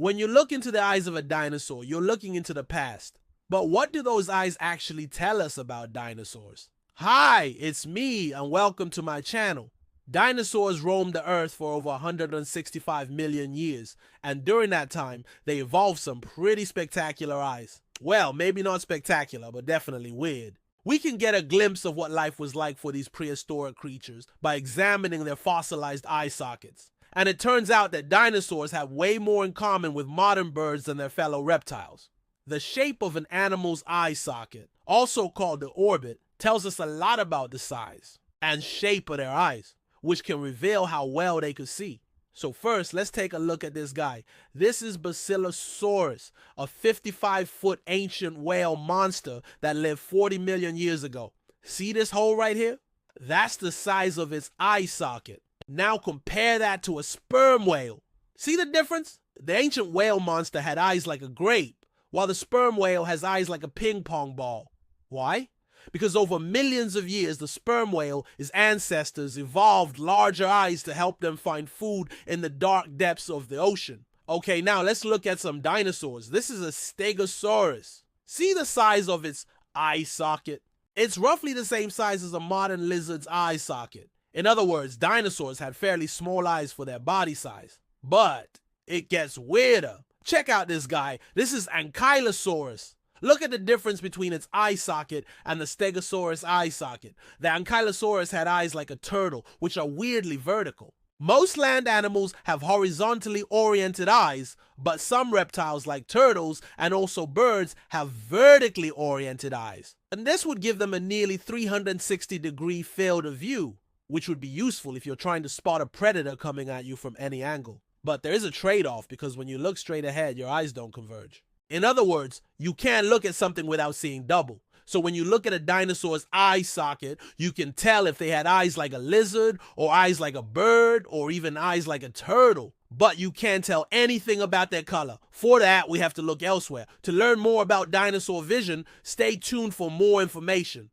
When you look into the eyes of a dinosaur, you're looking into the past. But what do those eyes actually tell us about dinosaurs? Hi, it's me and welcome to my channel. Dinosaurs roamed the earth for over 165 million years, and during that time, they evolved some pretty spectacular eyes. Well, maybe not spectacular, but definitely weird. We can get a glimpse of what life was like for these prehistoric creatures by examining their fossilized eye sockets. And it turns out that dinosaurs have way more in common with modern birds than their fellow reptiles. The shape of an animal's eye socket, also called the orbit, tells us a lot about the size and shape of their eyes, which can reveal how well they could see. So first, let's take a look at this guy. This is Basilosaurus, a 55-foot ancient whale monster that lived 40 million years ago. See this hole right here? That's the size of its eye socket. Now compare that to a sperm whale. See the difference? The ancient whale monster had eyes like a grape, while the sperm whale has eyes like a ping pong ball. Why? Because over millions of years, the sperm whale's ancestors evolved larger eyes to help them find food in the dark depths of the ocean. Okay, now let's look at some dinosaurs. This is a Stegosaurus. See the size of its eye socket? It's roughly the same size as a modern lizard's eye socket. In other words, dinosaurs had fairly small eyes for their body size. But it gets weirder. Check out this guy. This is Ankylosaurus. Look at the difference between its eye socket and the Stegosaurus eye socket. The Ankylosaurus had eyes like a turtle, which are weirdly vertical. Most land animals have horizontally oriented eyes, but some reptiles like turtles and also birds have vertically oriented eyes. And this would give them a nearly 360-degree field of view, which would be useful if you're trying to spot a predator coming at you from any angle. But there is a trade-off because when you look straight ahead, your eyes don't converge. In other words, you can't look at something without seeing double. So when you look at a dinosaur's eye socket, you can tell if they had eyes like a lizard, or eyes like a bird, or even eyes like a turtle. But you can't tell anything about their color. For that, we have to look elsewhere. To learn more about dinosaur vision, stay tuned for more information.